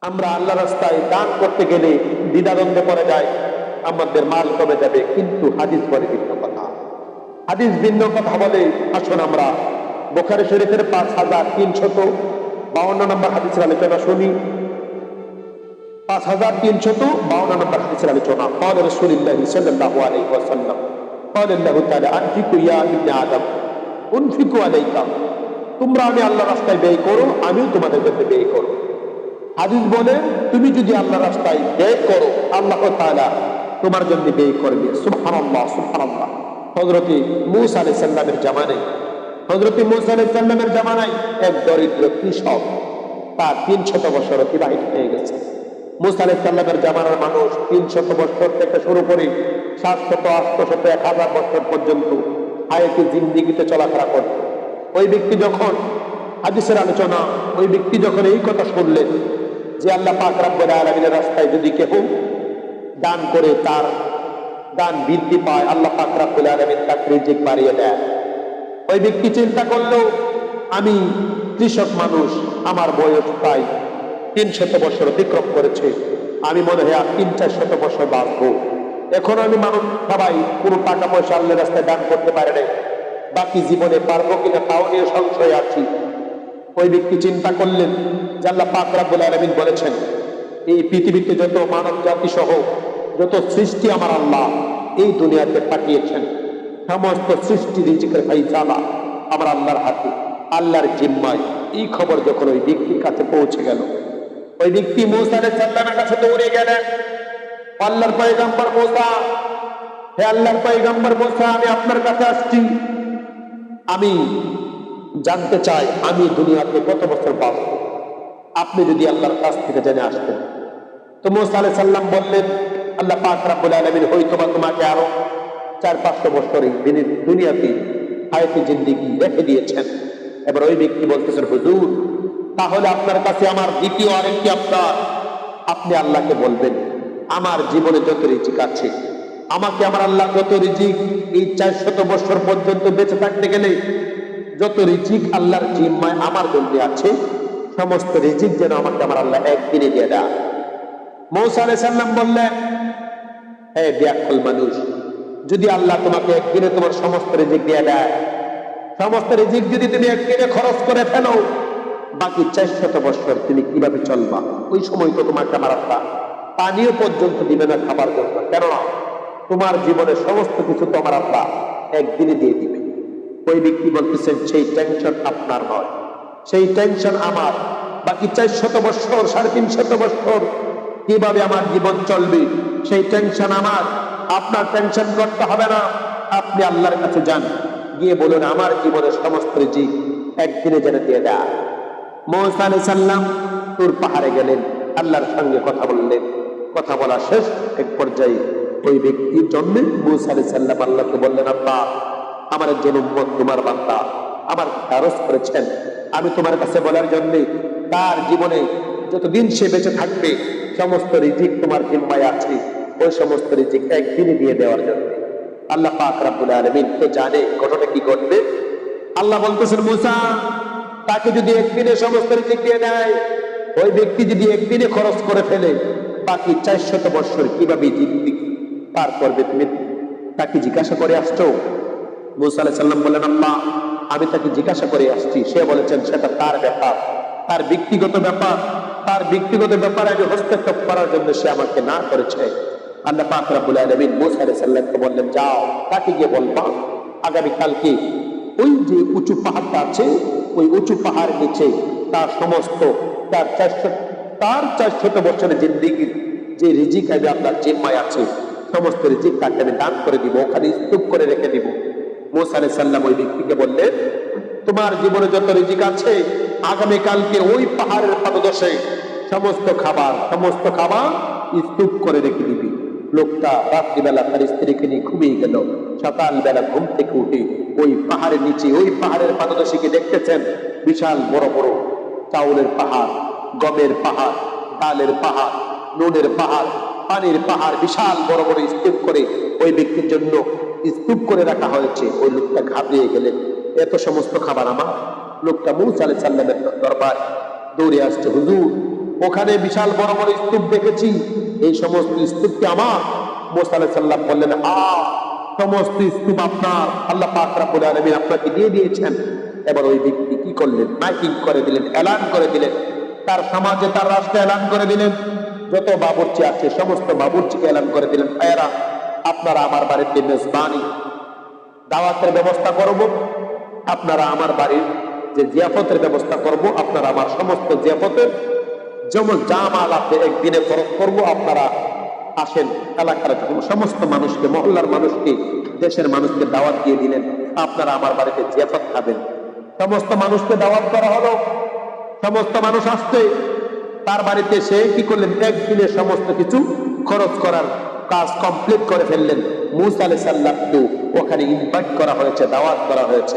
আমরা আল্লাহ রাস্তায় দান করতে গেলে দ্বিধাদ্বন্দ্বে পড়ে যায়, আমাদের মাল কমে যাবে, কিন্তু হাদিস বলে ভিন্ন কথা। হাদিস ভিন্ন কথা বলে। আসুন আমরা বুখারী শরীফের 5352 নম্বর হাদিসের আলোচনা শুনি। 5352 নম্বর হাদিসের আলোচনা। قال رسول الله صلى الله عليه وسلم قال الله تعالى انفقوا يا ابن آدم انفقوا عليك, তোমরা আমি আল্লাহ রাস্তায় ব্যয় করো, আমিও তোমাদের জন্য ব্যয় করো। হাদিস বলে তুমি যদি আল্লাহ রাস্তায় ব্যয় করো, আল্লাহ তাআলা তোমার জন্য ব্যয় করবে। সুবহানাল্লাহ সুবহানাল্লাহ। হযরত মূসা আলাইহিস সালামের জামানায় এক দরিদ্র কৃষক, তার 300 বছর অতিবাহিত হয়ে গেছে। মূসা আলাইহিস সালামের জামানার মানুষ 300 বছর থেকে শুরু করে 700, 800, 1000 বছর পর্যন্ত হায়াতে জিন্দেগিতে চলাফেরা করত। ওই ব্যক্তি যখন হাদিসের আলোচনা, ওই ব্যক্তি যখন এই কথা শুনলেন যে আল্লাহ পাক রব্বুল আলামিনের রাস্তায় যদি কেউ দান করে তার দান বৃদ্ধি পায়, আল্লাহ পাক রব্বুল আলামিন তার রিজিক বাড়িয়ে দেয়। ওই ব্যক্তি চিন্তা করলো, আমি কৃষক মানুষ, আমার বয়স প্রায় 300 বছর অতিক্রম করেছে, আমি মনে হয় 300-400 বছর বাঁচবো। এখন আমি মানুষ সবাই কোনো টাকা পয়সা আল্লাহর রাস্তায় দান করতে পারে না, বাকি জীবনে পারবো কিনা তাও নিয়ে সংশয় আছি। ওই ব্যক্তি চিন্তা করলেন যে আল্লাহ পাক রব্বুল আলামিন বলেছেন, এই পৃথিবীতে যত মানব জাতি সহ যত সৃষ্টি আমার আল্লাহ এই দুনিয়াতে পাঠিয়েছেন, সমস্ত সৃষ্টি রিজিকের ফায়সালা আমার আল্লাহর হাতে, আল্লাহর জিম্মায়। এই খবর যখন ওই ব্যক্তির কাছে পৌঁছে গেল, ওই ব্যক্তি মূসা আলাইহিস সালামের কাছে দৌড়ে গেলেন। আল্লাহর পয়গম্বর মূসা, হে আল্লাহর পয়গম্বর মূসা, আমি আপনার কাছে আসছি, আমি জানতে চাই আমি দুনিয়াতে কত বছর বাঁচব, আপনি যদি আল্লাহর কাছ থেকে জেনে আসতেন। তো মূসা আলাইহিস সালাম বললেন, আল্লাহ পাক রব্বুল আলামিন হয়তোবা তোমাকে আরো 400-500 বছর এই দুনিয়াতে হায়াতে জিন্দেগি রেখে দিয়েছেন। এবার ওই ব্যক্তি বলতেছেন, হুজুর, তাহলে আপনার কাছে আমার দ্বিতীয় আরেকটি আবদার, আপনি আল্লাহকে বলবেন আমার জীবনে যত রিজিক আছে, আমাকে আমার আল্লাহ যত রিজিক এই 400 বছর পর্যন্ত বেঁচে থাকতে গেলে যত রিজিক আল্লাহর জিম্মায় আমার জন্য আছে, সমস্ত রিজিক যেন আমাকে আমার আল্লাহ একদিনে দিয়ে দেয়। মূসা আলাইহিস সালাম বললেন, হে ব্যাকুল মানুষ, যদি আল্লাহ তোমাকে একদিনে তোমার সমস্ত রিজিক দিয়ে দেয়, সমস্ত রিজিক যদি তুমি একদিনে খরচ করে ফেলো, বাকি 400 বছর তুমি কিভাবে চলবা? ওই সময় তো তোমাকে আমার আল্লাহ পানীয় পর্যন্ত দিবে না খাবার জন্য, কেননা তোমার জীবনের সমস্ত কিছু তো আমার আল্লাহ একদিনে দিয়ে দিবে। ওই ব্যক্তি বলতেছেন, সেই টেনশন আপনার নয়, সেই টেনশন আমার। বাকি 400 বছর, 350 বছর কিভাবে আমার জীবন চলবে, সেই টেনশন আমার। আপনার টেনশন করতে হবে না, আপনি আল্লাহর কাছে যান, গিয়ে বলুন আমার জীবনের সমস্ত রিজিক একদিনে যেন দিয়ে দেয়। মূসা আলাইহিস সালাম তুর পাহাড়ে গেলেন, আল্লাহর সঙ্গে কথা বললেন। কথা বলা শেষ, এক পর্যায়ে ওই ব্যক্তির জন্য মূসা আলাইহিস সালাম আল্লাহকে বললেন, আল্লাহ, আমার একজন উম্মত তোমার বান্দা আমার আরজ করেছেন, আমি তোমার কাছে বলার জন্য তার জীবনে যতদিন সে বেঁচে থাকবে সমস্ত রিজিক তোমার জিম্মায় আছে, ওই সমস্ত রিজিক একদিনে দিয়ে দেওয়ার জন্য। আল্লাহ পাক রব্বুল আলামিন তো জানে ঘটনা কি ঘটবে। আল্লাহ বলতেছেন, মূসা, তাকে যদি একদিনে সমস্ত রিজিক দিয়ে দেয়, ওই ব্যক্তি যদি একদিনে খরচ করে ফেলে, বাকি 400 বছর কিভাবে জিন্দেগি পার করবে? তুমি তাকে জিজ্ঞাসা করে আসছো? মূসা আলাইহিস সালাম বললেন, আল্লাহ, আমি তাকে জিজ্ঞাসা করে আসছি, সে বলেছেন সেটা তার ব্যাপার, তার ব্যক্তিগত ব্যাপার, তার ব্যক্তিগত ব্যাপারে আমি হস্তক্ষেপ করার জন্য সে আমাকে না করেছে। আল্লাহ পাক রব্বুল আলামিন মূসা আলাইহিস সালামকে বললেন, যাও, তাকে গিয়ে বলবা আগামী কালকে ওই যে উঁচু পাহাড়টা আছে, ওই উঁচু পাহাড় নিচে তার সমস্ত তার 400 বছরের জিন্দেগির যে রিজিক আমি আপনার জিম্মায় আছে, সমস্ত রিজিক তাকে আমি দান করে দিব, ওখানে স্তূপ করে রেখে দিব। মূসা আলাইহিস সালাম ওই ব্যক্তিকে বললেন, তোমার জীবনে যত রিজিক আছে আগামী কালকে ওই পাহাড়ের পাদদেশে সমস্ত খাবার স্তূপ করে রেখে দিবি। লোকটা রাত্রিবেলা তার স্ত্রীকে নিয়ে ঘুমিয়ে গেল। সকালবেলা ঘুম থেকে উঠে ওই পাহাড়ের নিচে, ওই পাহাড়ের পাদদেশে গিয়ে দেখতেছেন বিশাল বড় বড় চাউলের পাহাড়, গমের পাহাড়, ডালের পাহাড়, নুনের পাহাড়, পানির পাহাড়, বিশাল বড় বড় স্তূপ করে ওই ব্যক্তির জন্য স্তূপ করে রাখা হয়েছে। ওই লোকটা ঘাবড়িয়ে গেলেন, এত সমস্ত খাবার আমার? লোকটা মূসা আলাইহিস সালামের দরবার দৌড়ে আসছে, হুজুর, ওখানে বিশাল বড় বড় স্তূপ দেখেছি, এই সমস্ত স্তূপকে আমার। মুসা আলাইহিস সালাম বললেন, সমস্ত স্তূপ আপনার, আল্লাহ পাক রব্বুল আলামিন আপনাকে দিয়ে দিয়েছেন। এবার ওই ব্যক্তি কি করলেন, মাইকিং করে দিলেন, এলান করে দিলেন, তার সমাজে তার রাষ্ট্রে এলান করে দিলেন, যত বাবুর্চি আছে সমস্ত বাবুর্চিকে এলান করে দিলেন, ভাইয়েরা আপনারা আমার বাড়িতে মেজবানি দাওয়াতের ব্যবস্থা করব, আপনারা আমার বাড়ির যে জিয়াফতের ব্যবস্থা করব, আপনারা আমার সমস্ত জিয়াফতের যেমন যা মাল আছে একদিনে খরচ করব, আপনারা আসেন। এলাকার সমস্ত মানুষকে, মহল্লার মানুষকে, দেশের মানুষকে দাওয়াত দিয়ে দিলেন, আপনারা আমার বাড়িতে জিয়াফত খাবেন। সমস্ত মানুষকে দাওয়াত করা হলো, সমস্ত মানুষ আসছে তার বাড়িতে। সে কি করলেন, একদিনে সমস্ত কিছু খরচ করার কাজ কমপ্লিট করে ফেললেন। মুসা আলাইহিস সালামকে ওখানে ইনভাইট করা হয়েছে, দাওয়াত করা হয়েছে।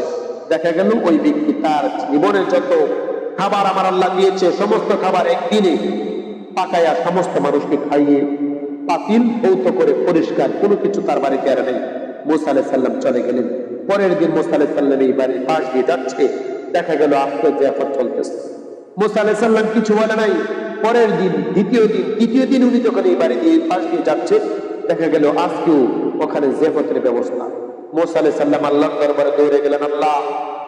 দেখা গেল ওই ব্যক্তি তার জীবনের যত খাবার আমার আল্লাহ দিয়েছে সমস্ত খাবার একদিনে পাকায়া সমস্ত মানুষকে খাইয়ে পাতিল ভৌত করে পরিষ্কার, কোনো কিছু তার বাড়িতে আর নেই। মুসা আলাইহিস সালাম চলে গেলেন। পরের দিন মুসা আলাইহিস সালাম এই বাড়ির পাশ দিয়ে যাচ্ছে, দেখা গেল আস্তে জিয়াফত চলতেছে। মুসা আলাইহিস সালাম কিছু বলে নাই। পরের দিন, তৃতীয় দিন উনি যখন এই বাড়ি দিয়ে পাশ দিয়ে যাচ্ছে, দেখা গেল আজকেও ওখানে জিয়াফতের ব্যবস্থা। মুসা আলাইহিস সালাম আল্লাহর দরবারে দৌড়ে গেলেন, আল্লাহ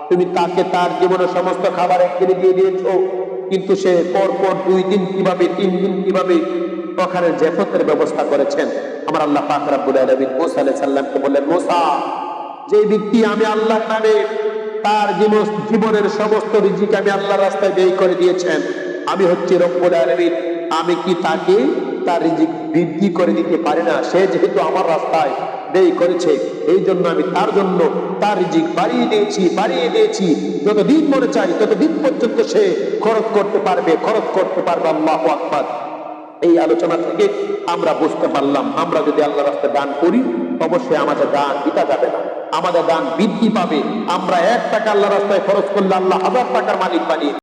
তুমি তাকে তার জীবনের সমস্ত খাবার একদিনে দিয়ে দিয়েছো, কিন্তু সে পরপর 2 দিন কিভাবে, 3 দিন কিভাবে ওখানে জিয়াফতের ব্যবস্থা করেছেন। আমার আল্লাহ পাক রব্বুল আলামিন মুসা আলাইহিস সালামকে বললেন, মুসা, যে ব্যক্তি আমি আল্লাহর নামে তার জীবনের সমস্ত রিজিক আমি আল্লাহর রাস্তায় ব্যয় করে দিয়েছেন, আমি হচ্ছে রব্বুল আলামিন, আমি কি তাকে তার রিজিক বৃদ্ধি করে দিতে পারি না? সে যেহেতু আমার রাস্তায় ব্যয় করেছে, এই জন্য আমি তার জন্য তার রিজিক বাড়িয়ে দিয়েছি। যতদিন মনে চাই ততদিন পর্যন্ত সে খরচ করতে পারবে। আল্লাহু আকবার। এই আলোচনা থেকে আমরা বুঝতে পারলাম, আমরা যদি আল্লাহর রাস্তায় দান করি অবশ্যই আমাদের দান বিতা যাবে না, আমাদের দান বৃদ্ধি পাবে। আমরা 1 টাকা আল্লাহর রাস্তায় খরচ করলে আল্লাহ 1000 টাকার মালিক বানিয়ে